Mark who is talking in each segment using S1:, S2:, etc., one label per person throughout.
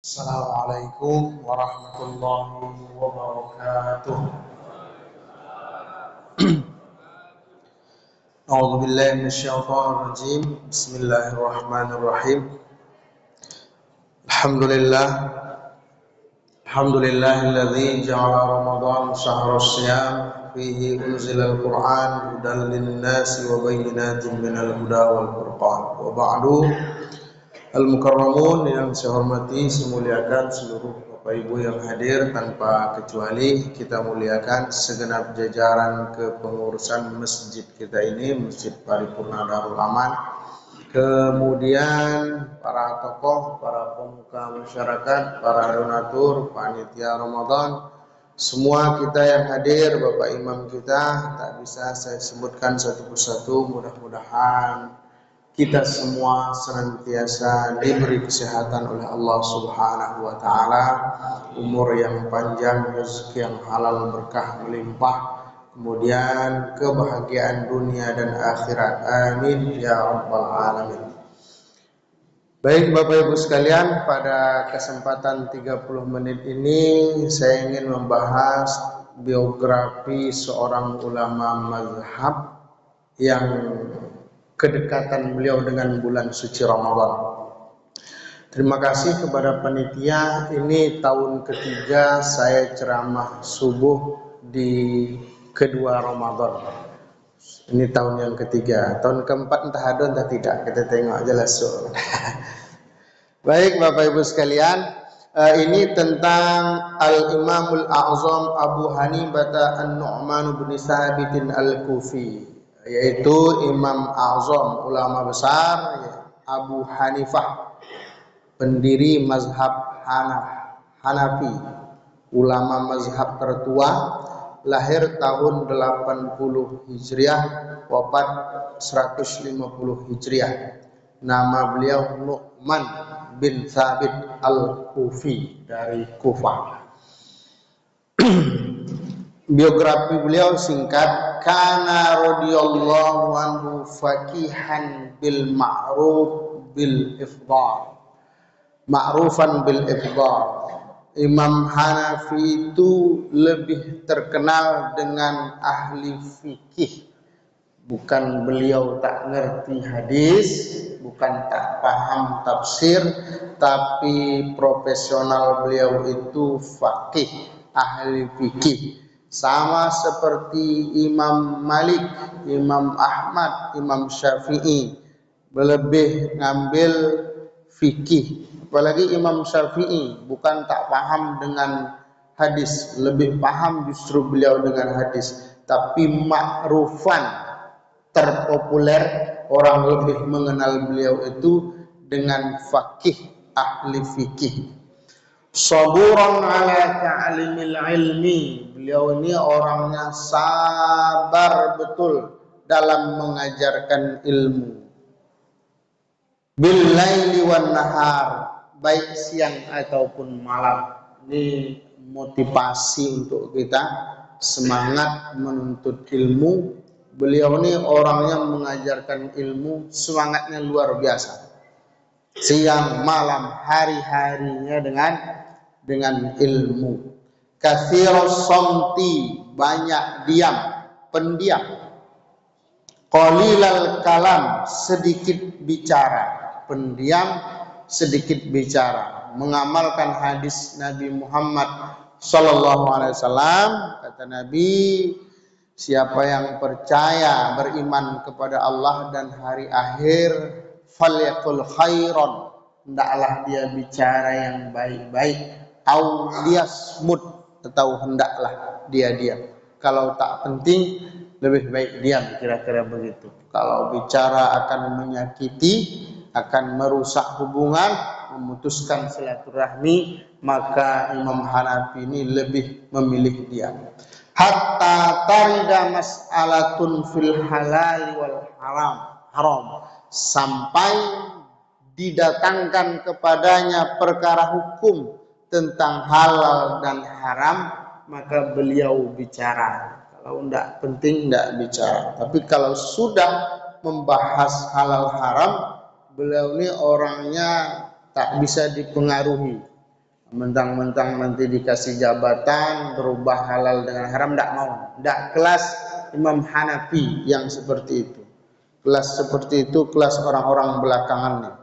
S1: Assalamualaikum warahmatullahi wabarakatuh. A'udzu billahi minasyaitonir rajim. Bismillahirrahmanirrahim. Alhamdulillah. Alhamdulillahilladzi ja'ala Ramadan syahrus shiyam fihi unzilal Qur'an hudan lin-nasi wa bayyinatin minal huda wal furqan. Wa ba'du. Al-Mukarramun yang saya hormati, saya muliakan seluruh Bapak Ibu yang hadir tanpa kecuali. Kita muliakan segenap jajaran kepengurusan masjid kita ini, Masjid Paripurna Darul Aman. Kemudian para tokoh, para pemuka masyarakat, para donatur, panitia Ramadan, semua kita yang hadir, Bapak Imam kita, tak bisa saya sebutkan satu persatu. Mudah-mudahan kita semua senantiasa diberi kesehatan oleh Allah Subhanahu wa taala, umur yang panjang, rezeki yang halal, berkah melimpah, kemudian kebahagiaan dunia dan akhirat. Amin ya rabbal alamin. Baik Bapak Ibu sekalian, pada kesempatan 30 menit ini saya ingin membahas biografi seorang ulama mazhab yang kedekatan beliau dengan bulan suci Ramadan. Terima kasih kepada panitia. Ini tahun ketiga saya ceramah subuh di kedua Ramadan. Ini tahun yang ketiga. Tahun keempat entah ada entah tidak. Kita tengok aja langsung. Baik Bapak Ibu sekalian, ini tentang Al-Imamul A'zam Abu Hanifah An-Nu'man bin Sabit Al-Kufi, yaitu Imam A'zam, ulama besar Abu Hanifah, pendiri mazhab Hanafi, ulama mazhab tertua, lahir tahun 80 Hijriah, wafat 150 Hijriah. Nama beliau Nu'man bin Sabit Al-Kufi dari Kufah. Biografi beliau singkat, kana radhiyallahu anhu faqihan bil ma'ruf bil ifdal. Ma'rufan bil ifdal. Imam Hanafi itu lebih terkenal dengan ahli fikih. Bukan beliau tak ngerti hadis, bukan tak paham tafsir, tapi profesional beliau itu faqih, ahli fikih. Sama seperti Imam Malik, Imam Ahmad, Imam Syafi'i, lebih ngambil fikih. Apalagi Imam Syafi'i bukan tak paham dengan hadis, lebih paham justru beliau dengan hadis. Tapi ma'rufan, terpopuler, orang lebih mengenal beliau itu dengan faqih, ahli fikih. Saburan ala ta'limil ilmi, beliau ini orangnya sabar betul dalam mengajarkan ilmu. Bil laili wan nahar, baik siang ataupun malam. Ini motivasi untuk kita semangat menuntut ilmu. Beliau ini orangnya mengajarkan ilmu, semangatnya luar biasa. Siang malam hari-harinya dengan ilmu. Katsirus somti, banyak diam, pendiam. Qalilal kalam, sedikit bicara, pendiam, sedikit bicara. Mengamalkan hadis Nabi Muhammad sallallahu alaihi wasallam, kata Nabi, siapa yang percaya, beriman kepada Allah dan hari akhir, falyakul khairan, hendaklah dia bicara yang baik-baik, au liyasmut, atau hendaklah dia diam. Kalau tak penting, lebih baik diam, kira-kira begitu. Kalau bicara akan menyakiti, akan merusak hubungan, memutuskan silaturahmi, maka Imam Hanafi ini lebih memilih diam. Hatta tarida mas'alatun fil halal wal haram, sampai didatangkan kepadanya perkara hukum tentang halal dan haram, maka beliau bicara. Kalau tidak penting tidak bicara. Tapi kalau sudah membahas halal haram, beliau ini orangnya tak bisa dipengaruhi. Mentang-mentang nanti dikasih jabatan, berubah halal dengan haram, tidak mau. Tidak kelas Imam Hanafi yang seperti itu. Kelas seperti itu kelas orang-orang belakangannya.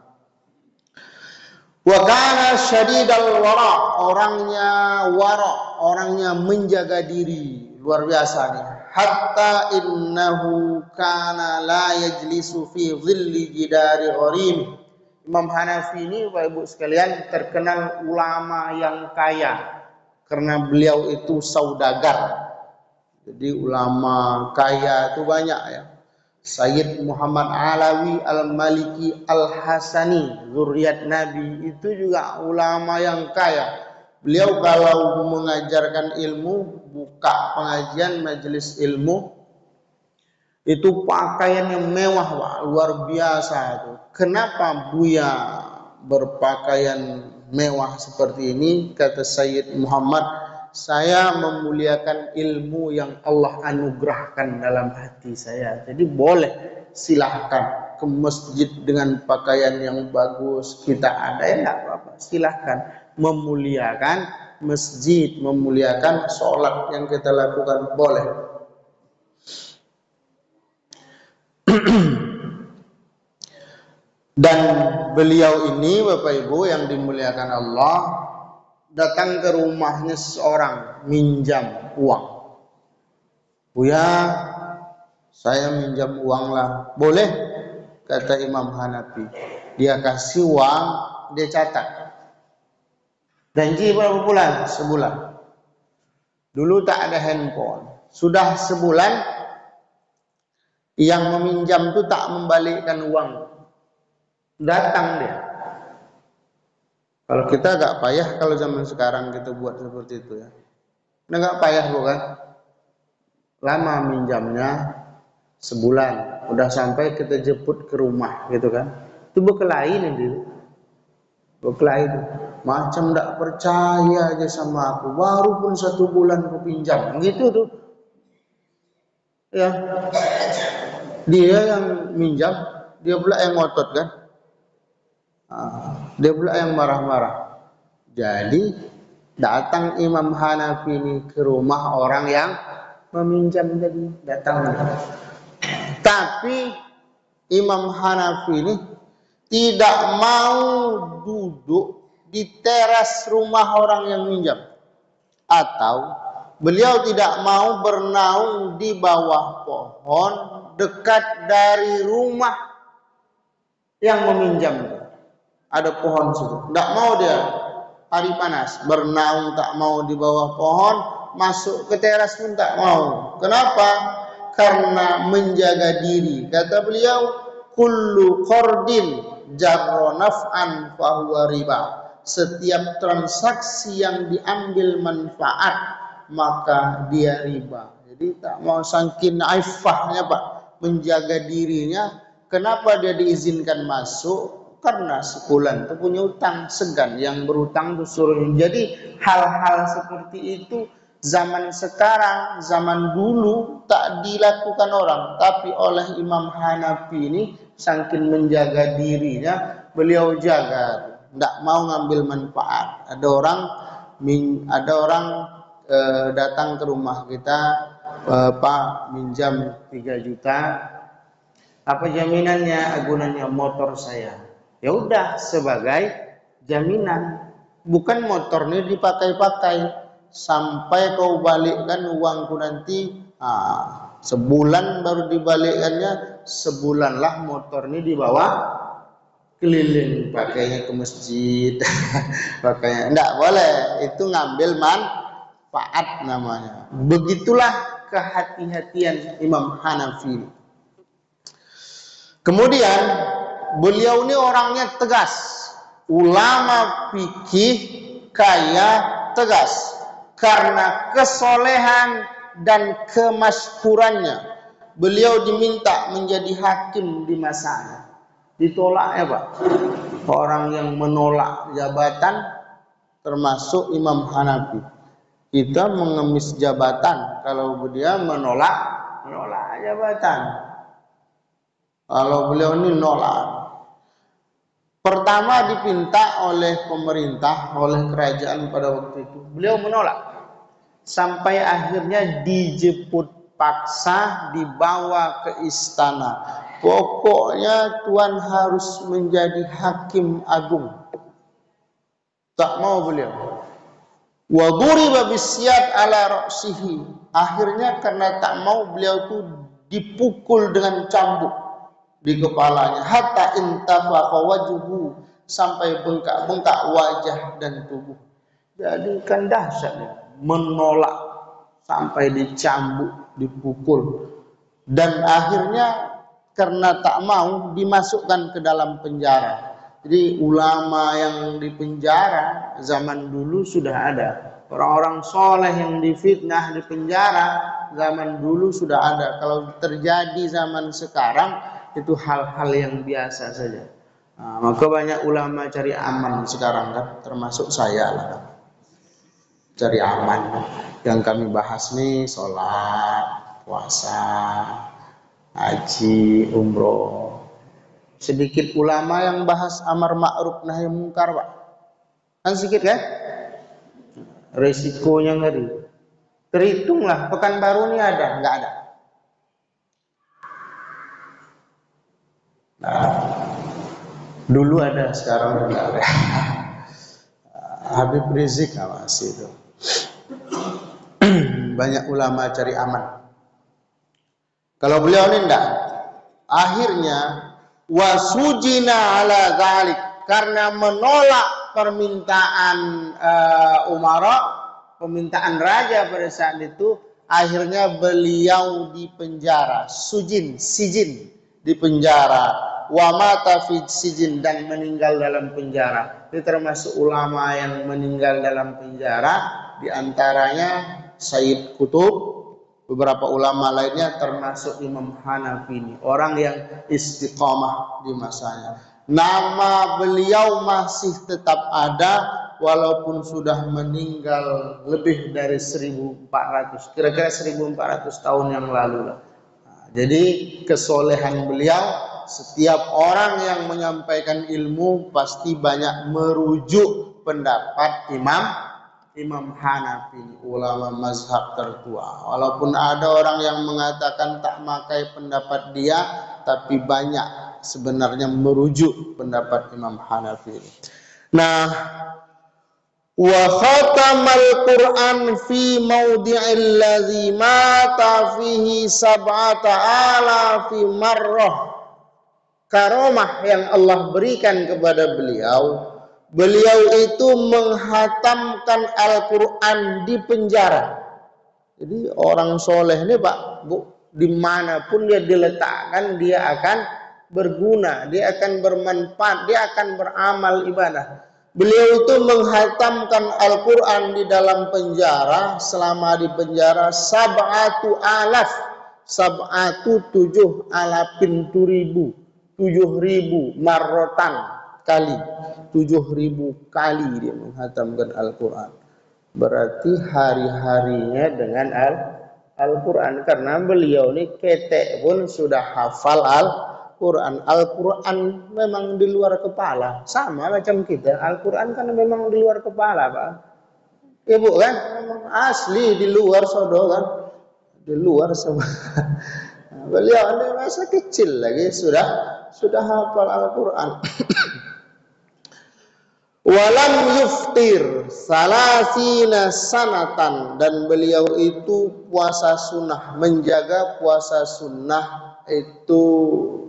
S1: Wa kana syadidal wara, orangnya wara, orangnya menjaga diri, luar biasa nih. Hatta innahu kana la yajlisu fi dhilli jidari gharim. Imam Hanafi ini Bapak Ibu sekalian terkenal ulama yang kaya karena beliau itu saudagar. Jadi ulama kaya itu banyak ya. Sayyid Muhammad Alawi Al-Maliki Al-Hasani, zuriat Nabi, itu juga ulama yang kaya. Beliau kalau mengajarkan ilmu, buka pengajian majelis ilmu, itu pakaian yang mewah, Pak, luar biasa itu. Kenapa Buya berpakaian mewah seperti ini? Kata Sayyid Muhammad, saya memuliakan ilmu yang Allah anugerahkan dalam hati saya. Jadi boleh silahkan ke masjid dengan pakaian yang bagus. Kita ada ya enggak apa-apa. Silahkan memuliakan masjid, memuliakan sholat yang kita lakukan, boleh. Dan beliau ini Bapak Ibu yang dimuliakan Allah, datang ke rumahnya seorang minjam uang. Buya, saya minjam uang lah. Boleh, kata Imam Hanafi. Dia kasih uang, dia catat. Janji berapa bulan? Sebulan. Dulu tak ada handphone. Sudah sebulan, yang meminjam itu tak membalikkan uang. Datang dia. Kalau kita agak payah kalau zaman sekarang kita buat seperti itu ya. Nah, agak payah bukan? Lama minjamnya sebulan, udah sampai kita jemput ke rumah gitu kan. Itu berkelahi nanti. Berkelahi itu. Macam tidak percaya aja sama aku. Baru pun 1 bulan aku pinjam. Gitu tuh. Ya. Dia yang minjam, dia pula yang ngotot kan. Dia pula yang marah-marah. Jadi datang Imam Hanafi ini ke rumah orang yang meminjam tadi, datang. Tapi Imam Hanafi ini tidak mau duduk di teras rumah orang yang minjam, atau beliau tidak mau bernaung di bawah pohon dekat dari rumah yang meminjam. Ada pohon situ, tidak mau dia, hari panas, bernaung tak mau di bawah pohon, masuk ke teras pun tak mau. Kenapa? Karena menjaga diri. Kata beliau, kullu qardin jarra naf'an fahuwa riba. Setiap transaksi yang diambil manfaat, maka dia riba. Jadi tak mau, saking aifahnya Pak, menjaga dirinya. Kenapa dia diizinkan masuk? Karena sebulan itu punya utang, segan yang berutang itu suruh. Jadi hal-hal seperti itu zaman sekarang, zaman dulu tak dilakukan orang, tapi oleh Imam Hanafi ini saking menjaga dirinya, beliau jaga, tidak mau ngambil manfaat. Ada orang datang ke rumah kita, Pak minjam 3 juta, apa jaminannya? Agunannya motor saya. Ya udah, sebagai jaminan. Bukan motornya dipakai-pakai sampai kau balikkan uangku nanti. Sebulan baru dibalikkannya, sebulanlah motornya dibawa keliling, pakainya ke masjid. Pakainya enggak boleh, itu ngambil manfaat namanya. Begitulah kehati-hatian Imam Hanafi. Kemudian beliau ini orangnya tegas, ulama fikih kaya, tegas karena kesolehan dan kemasyhurannya. Beliau diminta menjadi hakim di masanya. Ditolak ya Pak. Orang yang menolak jabatan termasuk Imam Hanafi. Kita mengemis jabatan kalau dia menolak jabatan. Kalau beliau ini nolak. Pertama dipinta oleh pemerintah, oleh kerajaan pada waktu itu. Beliau menolak. Sampai akhirnya dijemput paksa, dibawa ke istana. Pokoknya Tuan harus menjadi hakim agung. Tak mau beliau. Wa duriba bisyad ala ra'sihi. Akhirnya karena tak mau, beliau itu dipukul dengan cambuk di kepalanya, hatta intafaqa wajhuhu, sampai bengkak-bengkak wajah dan tubuh. Jadi kan dahsyat, menolak sampai dicambuk, dipukul, dan akhirnya karena tak mau dimasukkan ke dalam penjara. Jadi ulama yang di penjara zaman dulu sudah ada, orang-orang soleh yang difitnah di penjara zaman dulu sudah ada. Kalau terjadi zaman sekarang itu hal-hal yang biasa saja. Nah, maka banyak ulama cari aman sekarang kan, termasuk saya lah kan. Cari aman. Yang kami bahas nih sholat, puasa, haji, umroh. Sedikit ulama yang bahas amar ma'ruf nahi mungkar, Pak. Kan sedikit kan? Resikonya ngeri. Terhitunglah Pekanbaru ini ada, enggak ada. Nah, dulu ada, sekarang enggak ada. Habib Rizik masih itu. Banyak ulama cari aman. Kalau beliau ini enggak. Akhirnya wasujina ala dzalik, karena menolak permintaan umara, permintaan raja pada saat itu, akhirnya beliau dipenjara, sijin dipenjara, wa mata fi sijin, dan meninggal dalam penjara. Ini termasuk ulama yang meninggal dalam penjara, diantaranya Sayyid Qutb, beberapa ulama lainnya, termasuk Imam Hanafi ini, orang yang istiqamah di masanya. Nama beliau masih tetap ada walaupun sudah meninggal lebih dari 1400, kira-kira 1400 tahun yang lalu lah. Jadi kesolehan beliau, setiap orang yang menyampaikan ilmu pasti banyak merujuk pendapat Imam Hanafi, ulama mazhab tertua. Walaupun ada orang yang mengatakan tak makai pendapat dia, tapi banyak sebenarnya merujuk pendapat Imam Hanafi. Nah, wa khatamal Qur'an fi mawdi'il ladzi mata fihi sab'ata alafi marrah. Karomah yang Allah berikan kepada beliau, beliau itu menghatamkan Al-Quran di penjara. Jadi orang soleh ini Pak, Bu, dimanapun dia diletakkan, dia akan berguna, dia akan bermanfaat, dia akan beramal ibadah. Beliau itu menghatamkan Al-Quran di dalam penjara, selama di penjara sab'atu 7.000 marrotan kali, 7.000 kali dia menghatamkan Al-Quran. Berarti hari-harinya dengan Al-Quran, karena beliau ini ketek pun sudah hafal Al-Quran. Al-Quran memang di luar kepala, sama macam kita. Al-Quran kan memang di luar kepala, Pak. Ibu kan memang asli di luar sodo kan, di luar sama. Beliau ini masa kecil lagi sudah hafal Al-Quran. Walam yuftir salasina sanatan, dan beliau itu puasa sunnah, menjaga puasa sunnah itu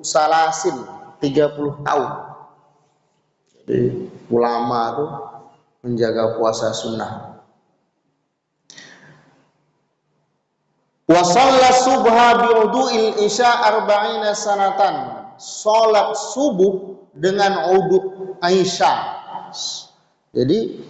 S1: salasin 30 tahun. Jadi ulama itu menjaga puasa sunnah. Wa shalla subha bi'udu'il isya 40 sanatan. Salat subuh dengan uduk Aisyah. Jadi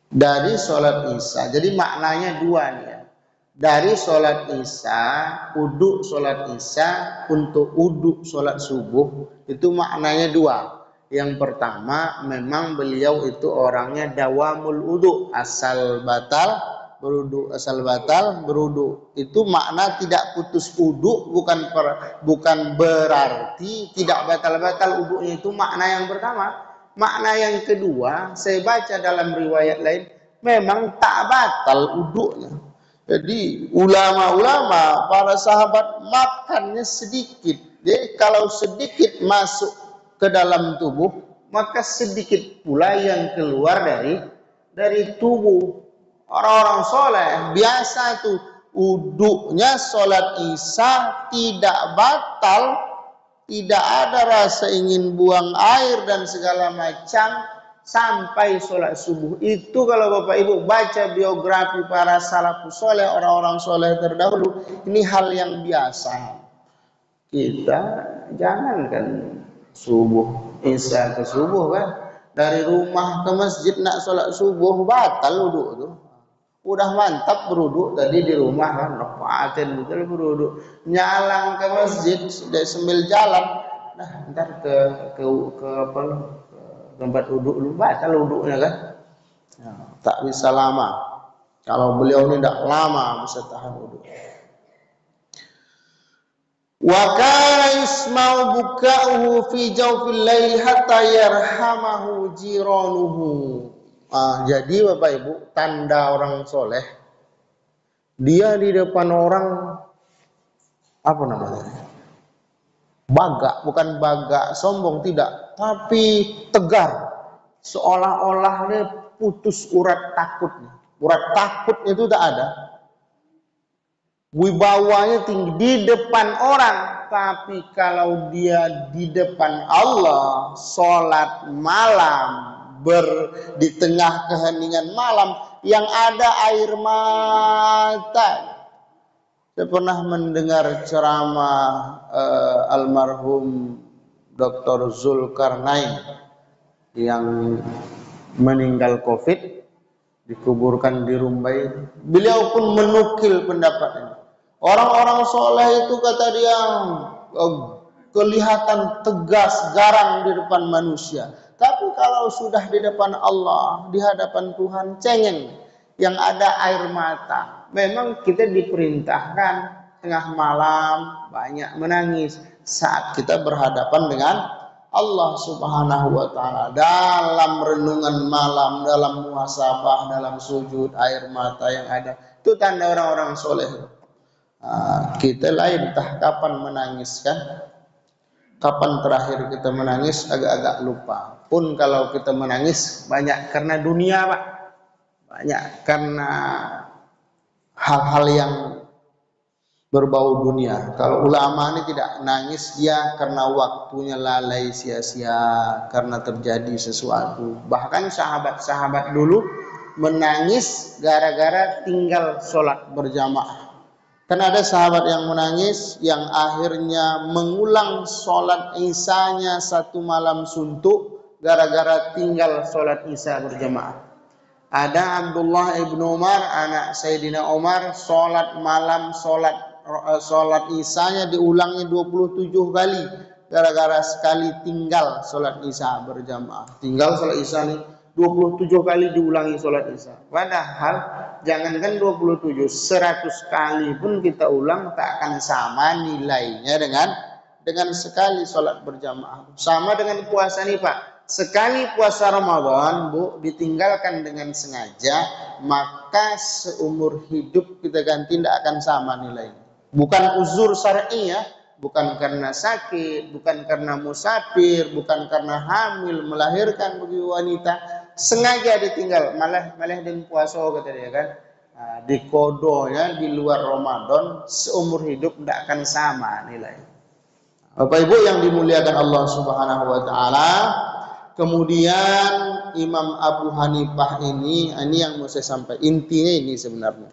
S1: dari sholat isya, jadi maknanya dua nih ya. Dari sholat isya, uduk sholat isya untuk uduk sholat subuh, itu maknanya dua. Yang pertama, memang beliau itu orangnya dawamul uduk, asal batal beruduk, asal batal beruduk. Itu makna tidak putus uduk, bukan berarti tidak batal-batal uduknya. Itu makna yang pertama. Makna yang kedua, saya baca dalam riwayat lain, memang tak batal uduknya. Jadi ulama-ulama, para sahabat makannya sedikit. Jadi kalau sedikit masuk ke dalam tubuh, maka sedikit pula yang keluar dari tubuh. Orang-orang soleh biasa tuh uduknya sholat isya tidak batal, tidak ada rasa ingin buang air dan segala macam sampai sholat subuh. Itu kalau Bapak Ibu baca biografi para salafus soleh, orang-orang soleh terdahulu, ini hal yang biasa. Kita jangankan subuh, isya ke subuh kan, dari rumah ke masjid nak sholat subuh batal uduk tuh. Udah mantap beruduk tadi di rumah kan, paten betul beruduk, nyalang ke masjid sudah sambil jalan, nah ntar ke apa ke tempat uduk lu batal uduknya kan, ya, tak bisa lama. Kalau beliau ini tidak lama bisa tahan uduk. Wa kana yasma'u buka'uhu fi jawfil laili hatta yarhamahu jiranuhu. Jadi Bapak Ibu, tanda orang soleh, dia di depan orang apa namanya? Bagak, bukan bagak sombong tidak, tapi tegar, seolah-olah dia putus urat takutnya. Urat takutnya itu tak ada. Wibawanya tinggi di depan orang, tapi kalau dia di depan Allah, sholat malam, di tengah keheningan malam yang ada air mata. Saya pernah mendengar ceramah almarhum Dr. Zulkarnain yang meninggal COVID, dikuburkan di Rumbai. Beliau pun menukil pendapat ini. Orang-orang soleh itu kata dia kelihatan tegas, garang di depan manusia. Tapi kalau sudah di depan Allah, di hadapan Tuhan, cengeng, yang ada air mata. Memang kita diperintahkan tengah malam banyak menangis saat kita berhadapan dengan Allah Subhanahu wa Ta'ala, dalam renungan malam, dalam muhasabah, dalam sujud, air mata yang ada. Itu tanda orang-orang soleh. Kita lain entah kapan menangis kan? Kapan terakhir kita menangis agak-agak lupa. Pun kalau kita menangis banyak karena dunia, Pak. Banyak karena hal-hal yang berbau dunia. Kalau ulama ini tidak nangis, dia karena waktunya lalai sia-sia, karena terjadi sesuatu. Bahkan sahabat-sahabat dulu menangis gara-gara tinggal sholat berjamaah. Kan ada sahabat yang menangis, yang akhirnya mengulang sholat isyanya satu malam suntuk gara-gara tinggal sholat isya berjamaah. Ada Abdullah ibnu Umar, anak Sayyidina Umar, sholat malam, sholat isyanya diulangnya 27 kali gara-gara sekali tinggal sholat isya berjamaah. Tinggal sholat isya nih 27 kali diulangi sholat isya. Padahal jangankan 27, 100 kali pun kita ulang tak akan sama nilainya dengan sekali sholat berjamaah. Sama dengan puasa nih Pak. Sekali puasa Ramadan, Bu, ditinggalkan dengan sengaja, maka seumur hidup kita ganti tidak akan sama nilainya. Bukan uzur syar'i ya, bukan karena sakit, bukan karena musafir, bukan karena hamil, melahirkan bagi wanita, sengaja ditinggal, malah dan puasa kata dia kan. Di kodonya di luar Ramadan seumur hidup tidak akan sama nilai. Bapak Ibu yang dimuliakan Allah Subhanahu wa Ta'ala, kemudian Imam Abu Hanifah ini yang mau saya sampaikan, intinya ini sebenarnya.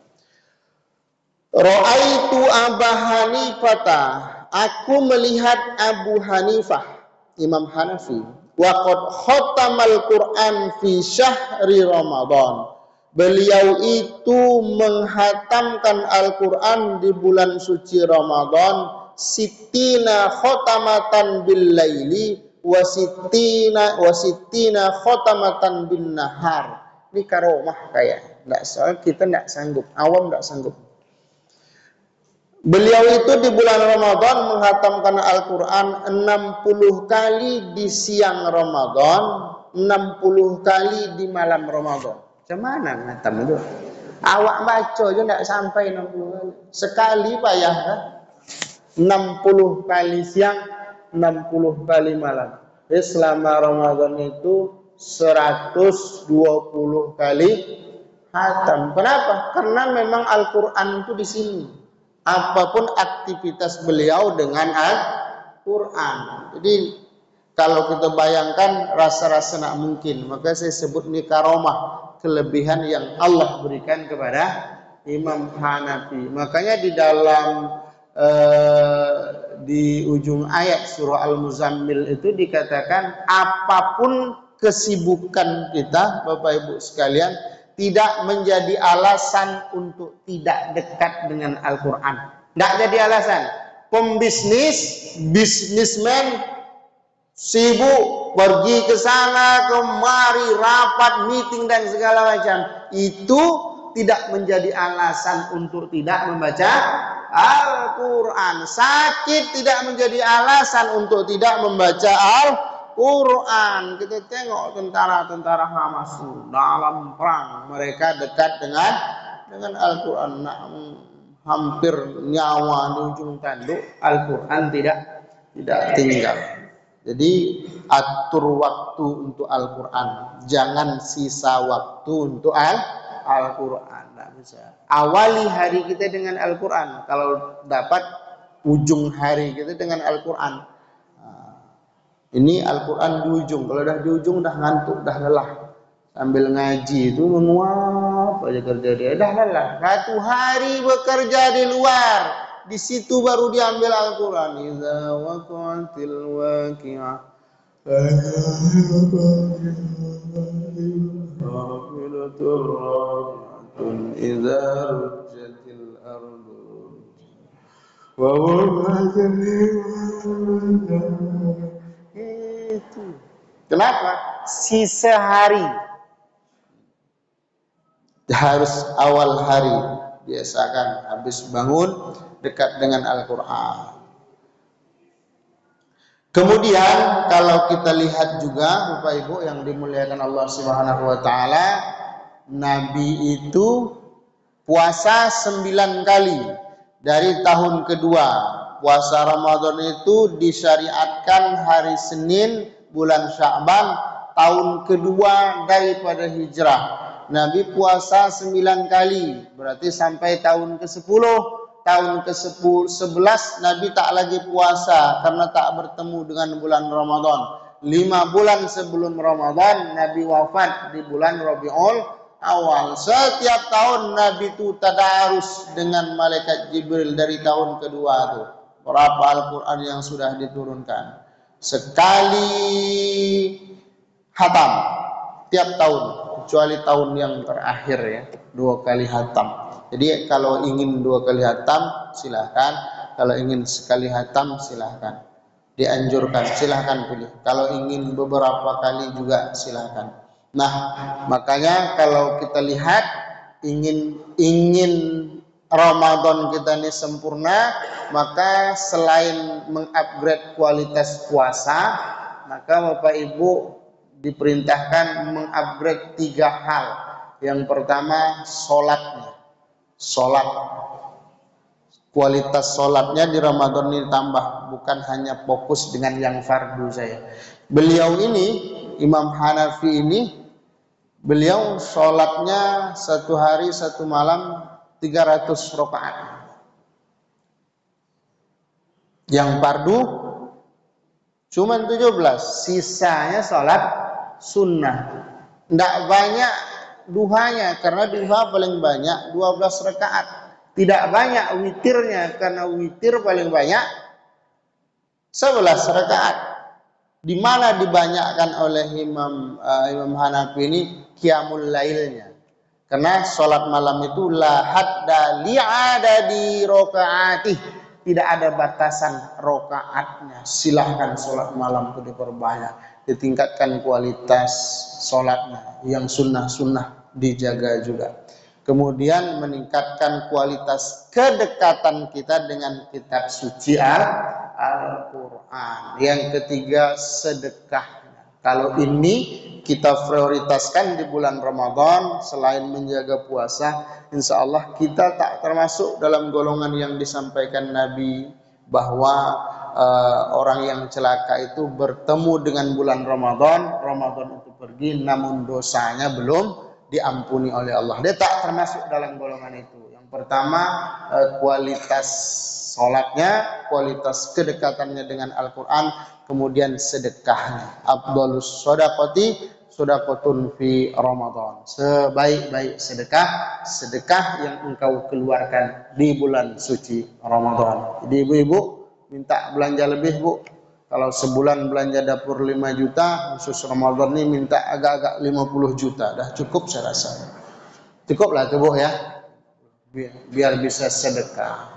S1: Ra'aitu Abu Hanifah, aku melihat Abu Hanifah, Imam Hanafi, waqad khatamal Quran fi syahri Ramadan. Beliau itu menghatamkan Al-Quran di bulan suci Ramadan, sittina khotamatan bil laili wa sittina khotamatan bin nahar. Ini karomah kayak. Kita tidak sanggup, awam tidak sanggup. Beliau itu di bulan Ramadan menghatamkan Al-Quran 60 kali di siang Ramadan, 60 kali di malam Ramadan. Macam mana ngatam itu? Awak baca aja tidak sampai 60 kali. Sekali payah kan? 60 kali siang, 60 kali malam. Jadi selama Ramadan itu 120 kali hatam. Kenapa? Karena memang Al-Quran itu di sini. Apapun aktivitas beliau dengan Al-Quran. Jadi kalau kita bayangkan rasa-rasa nak mungkin, maka saya sebut ini karomah, kelebihan yang Allah berikan kepada Imam Hanafi. Makanya di dalam di ujung ayat surah Al-Muzammil itu dikatakan apapun kesibukan kita, Bapak Ibu sekalian, tidak menjadi alasan untuk tidak dekat dengan Al-Quran. Tidak jadi alasan. Pembisnis, bisnismen sibuk pergi ke sana kemari, rapat, meeting dan segala macam, itu tidak menjadi alasan untuk tidak membaca Al-Quran. Sakit tidak menjadi alasan untuk tidak membaca Al-Quran. Kita tengok tentara-tentara Hamas dalam perang, mereka dekat dengan Al-Quran. Hampir nyawa di ujung tanduk, Al-Quran tidak tinggal. Jadi atur waktu untuk Al-Quran, jangan sisa waktu untuk Al-Quran. Tidak bisa. Awali hari kita dengan Al-Quran. Kalau dapat ujung hari kita dengan Al-Quran. Ini Al-Quran di ujung. Kalau dah di ujung dah ngantuk, dah lelah. Sambil ngaji itu menguap aja kerja dia. Dah lelah. Satu hari bekerja di luar. Di situ baru diambil Al-Quran. Iza waqatil waqi'ah. Ghafilatur rafi'atun iza rujjatil ardu wa waqatil itu. Kenapa? Sisa hari. Harus awal hari. Biasakan habis bangun dekat dengan Al-Quran. Kemudian kalau kita lihat juga Bapak Ibu yang dimuliakan Allah Subhanahu wa taala, Nabi itu puasa 9 kali dari tahun kedua. Puasa Ramadan itu disyariatkan hari Senin bulan Sya'ban tahun kedua daripada hijrah. Nabi puasa 9 kali, berarti sampai tahun ke-10. Tahun ke-11 Nabi tak lagi puasa karena tak bertemu dengan bulan Ramadan. 5 bulan sebelum Ramadan Nabi wafat di bulan Rabiul Awal. Setiap tahun Nabi itu tadarus dengan malaikat Jibril dari tahun kedua itu. Berapa Al-Quran yang sudah diturunkan. Sekali hatam tiap tahun, kecuali tahun yang terakhir ya, 2 kali hatam. Jadi kalau ingin 2 kali hatam silahkan, kalau ingin sekali hatam silahkan. Dianjurkan, silahkan pilih. Kalau ingin beberapa kali juga silahkan. Nah, makanya kalau kita lihat ingin Ramadan kita ini sempurna, maka selain mengupgrade kualitas puasa, maka Bapak Ibu diperintahkan mengupgrade 3 hal. Yang pertama sholatnya. Sholat, kualitas sholatnya di Ramadan ini tambah, bukan hanya fokus dengan yang fardu saya. Beliau ini, Imam Hanafi ini, beliau sholatnya 1 hari 1 malam 300 rakaat. Yang fardu cuma 17, sisanya sholat sunnah. Tidak banyak duhanya, karena duha paling banyak 12 rakaat. Tidak banyak witirnya, karena witir paling banyak 11 rakaat. Di mana dibanyakkan oleh Imam Hanafi ini qiyamul lailnya. Karena sholat malam itu la hadda li'adadi rakaatih. Tidak ada batasan rakaatnya. Silahkan sholat malam itu diperbanyak. Ditingkatkan kualitas sholatnya, yang sunnah-sunnah dijaga juga. Kemudian meningkatkan kualitas kedekatan kita dengan kitab suci Al-Quran. Yang ketiga sedekah. Kalau ini kita prioritaskan di bulan Ramadan, selain menjaga puasa, insya Allah kita tak termasuk dalam golongan yang disampaikan Nabi bahwa orang yang celaka itu bertemu dengan bulan Ramadan, Ramadan itu pergi namun dosanya belum diampuni oleh Allah. Dia tak termasuk dalam golongan itu. Yang pertama, kualitas sholatnya, kualitas kedekatannya dengan Al-Quran, kemudian sedekahnya. Afdhalus shadaqati shadaqatun fi Ramadan. Sebaik-baik sedekah, sedekah yang engkau keluarkan di bulan suci Ramadan. Jadi ibu-ibu minta belanja lebih, Bu. Kalau sebulan belanja dapur 5 juta, khusus Ramadan ini minta agak-agak 50 juta. Dah cukup saya rasa. Cukup lah itu, Bu, ya. Biar bisa sedekah.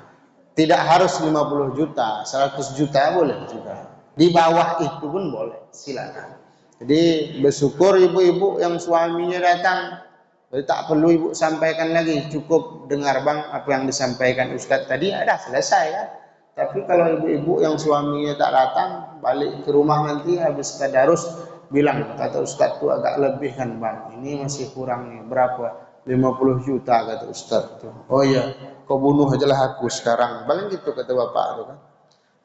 S1: Tidak harus 50 juta, 100 juta boleh juga. Di bawah itu pun boleh, silakan. Jadi bersyukur ibu-ibu yang suaminya datang. Jadi tak perlu ibu sampaikan lagi, cukup dengar bang apa yang disampaikan Ustadz tadi, ada selesai kan. Tapi kalau ibu-ibu yang suaminya tak datang, balik ke rumah nanti habis tadarus bilang, kata Ustadz itu agak lebih kan bang, ini masih kurang nih, berapa? 50 juta kata Ustadz itu. Oh iya, kau bunuh aja lah aku sekarang. Paling gitu kata bapak itu kan.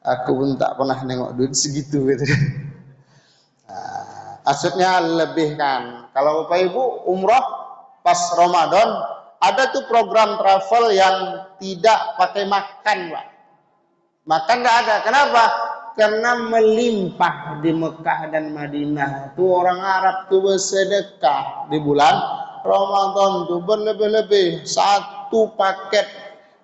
S1: Aku pun tak pernah nengok duit segitu gitu. Nah, maksudnya lebih kan. Kalau bapak ibu umroh pas Ramadan, ada tuh program travel yang tidak pakai makan, Pak. Makan enggak ada. Kenapa? Karena melimpah di Mekah dan Madinah. Tuh orang Arab tuh bersedekah di bulan Ramadan tuh berlebih-lebih. Satu paket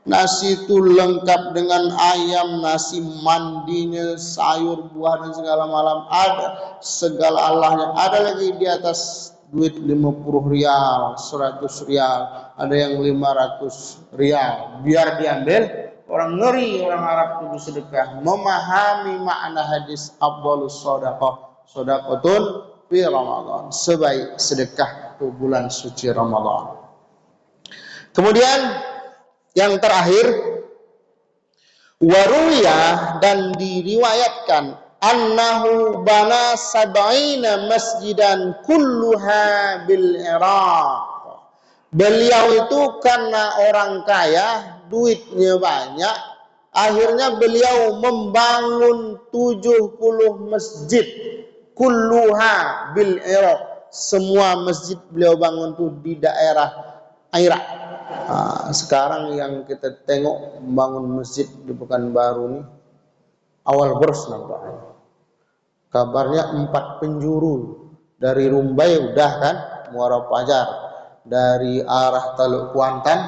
S1: nasi itu lengkap dengan ayam, nasi mandinya, sayur, buah dan segala malam. Ada segala Allahnya. Ada lagi di atas duit 50 rial, 100 rial, ada yang 500 rial. Biar diambil. Orang ngeri orang Arab itu bersedekah, memahami makna hadis afdhalus shadaqah shadaqatun fi Ramadan, sebaik sedekah itu bulan suci Ramadan. Kemudian yang terakhir, waruya, dan diriwayatkan annahu bana sab'ina masjidan kulluha bil Iraq. Beliau itu karena orang kaya, duitnya banyak, akhirnya beliau membangun 70 masjid, kulluha bil Iraq. Semua masjid beliau bangun tuh di daerah Irak. Nah, sekarang yang kita tengok membangun masjid di Pekanbaru nih, awal bers nampaknya. Kabarnya 4 penjuru. Dari Rumbai udah kan, Muara Pajar. Dari arah Teluk Kuantan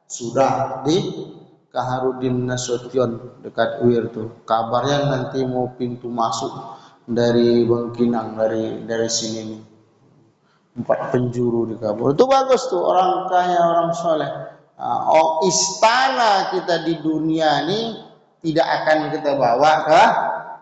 S1: sudah di Kaharudin Nasution dekat Uir tuh. Kabarnya nanti mau pintu masuk dari Bengkinang, dari sini nih. 4 penjuru di Kabul. Itu bagus tuh, orang kaya, orang soleh. Oh, istana kita di dunia ini tidak akan kita bawa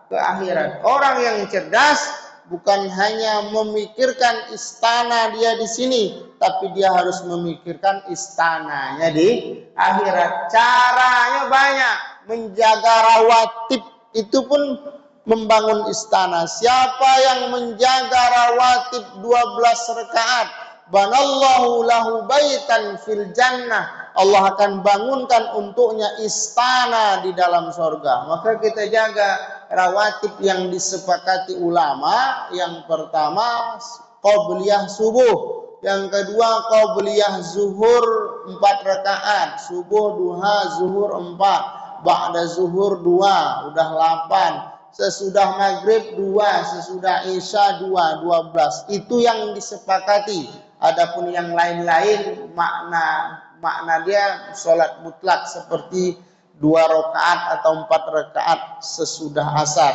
S1: ke akhirat. Orang yang cerdas bukan hanya memikirkan istana dia di sini, tapi dia harus memikirkan istananya di akhirat. Caranya banyak. Menjaga rawatib itu pun membangun istana. Siapa yang menjaga rawatib 12 rakaat, banallahu lahu baitan fil jannah, Allah akan bangunkan untuknya istana di dalam surga. Maka kita jaga rawatib yang disepakati ulama. Yang pertama qabliyah subuh, yang kedua qabliyah zuhur 4 rakaat, subuh, duha, zuhur 4, ba'da zuhur 2, udah 8. Sesudah maghrib 2, sesudah isya 2, 12. Itu yang disepakati. Adapun yang lain-lain makna dia sholat mutlak seperti 2 rakaat atau 4 rakaat sesudah asar,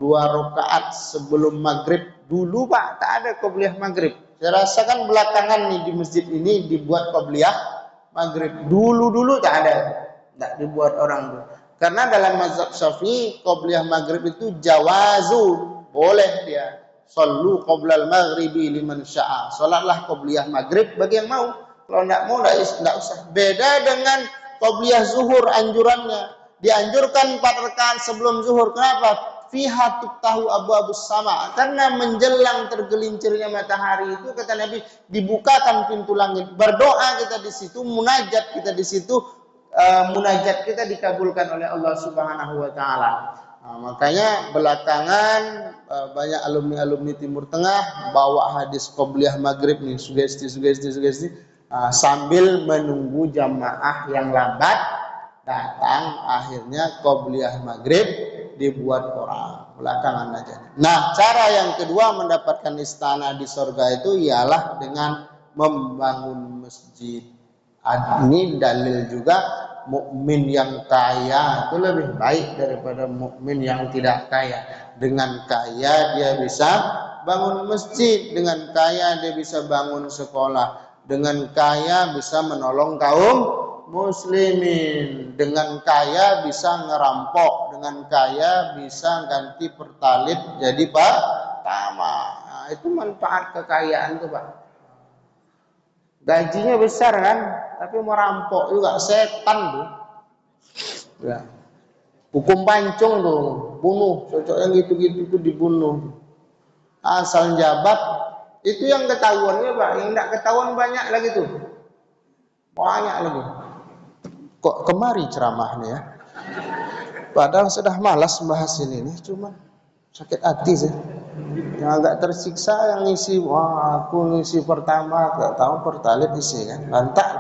S1: 2 rakaat sebelum maghrib. Dulu Pak tak ada qabliyah maghrib. Saya rasakan belakangan nih di masjid ini dibuat qabliyah maghrib. Dulu tak ada, tak dibuat orang tuh. Karena dalam mazhab Syafi'i qabliyah maghrib itu jawazu, boleh dia. Shallu qablal maghribi liman syaa. Salatlah qabliyah maghrib bagi yang mau. Kalau enggak mau enggak usah. Beda dengan qabliyah zuhur, anjurannya. Dianjurkan 4 rakaat sebelum zuhur. Kenapa? fiha tuftahu abwabus sama, karena menjelang tergelincirnya matahari itu kata Nabi dibukakan pintu langit. Berdoa kita di situ, munajat kita di situ, munajat kita dikabulkan oleh Allah Subhanahu wa taala. Nah, makanya belakangan banyak alumni Timur Tengah bawa hadis qobliyah maghrib nih, sugesti sambil menunggu jamaah yang lambat datang, akhirnya qobliyah maghrib dibuat orang belakangan aja. Nah, cara yang kedua mendapatkan istana di surga itu ialah dengan membangun masjid. Ini dalil juga mukmin yang kaya itu lebih baik daripada mukmin yang tidak kaya. Dengan kaya dia bisa bangun masjid, dengan kaya dia bisa bangun sekolah, dengan kaya bisa menolong kaum muslimin, dengan kaya bisa ngerampok, dengan kaya bisa ganti pertalit jadi pertama. Nah, itu manfaat kekayaan tuh, Pak. Gajinya besar kan, tapi merampok juga, setan tuh. Ya. Hukum pancung tuh, bunuh, cocoknya gitu-gitu tuh dibunuh. Asal jabat itu yang ketahuannya, Pak, yang tidak ketahuan banyak lagi tuh. Banyak lagi. Kok kemari ceramahnya ya? Padahal sudah malas bahas ini nih, cuman sakit hati sih. Yang agak tersiksa yang ngisi, wah aku ngisi pertama, gak tahu pertalit isi kan, lantak.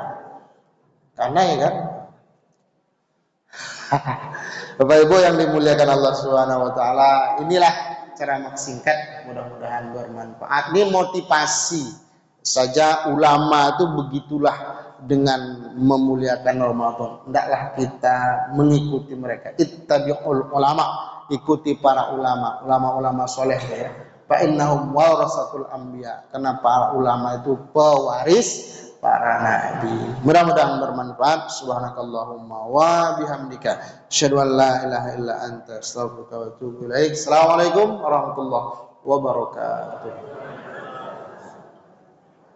S1: Karena ya kan, Bapak Ibu yang dimuliakan Allah Subhanahu wa taala, inilah ceramah singkat, mudah-mudahan bermanfaat. Ini motivasi saja, ulama itu begitulah dengan memuliakan Ramadan. Hendaklah kita mengikuti mereka. Ittabi'ul ulama, ikuti para ulama soleh ya. Fa innahum warasatul anbiya, karena para ulama itu pewaris para nabi. Mudah-mudahan bermanfaat. Subhanakallahumma wa bihamdika asyhadu an la ilaha illa anta astaghfiruka wa atubu ilaik. Assalamualaikum warahmatullahi wabarakatuh.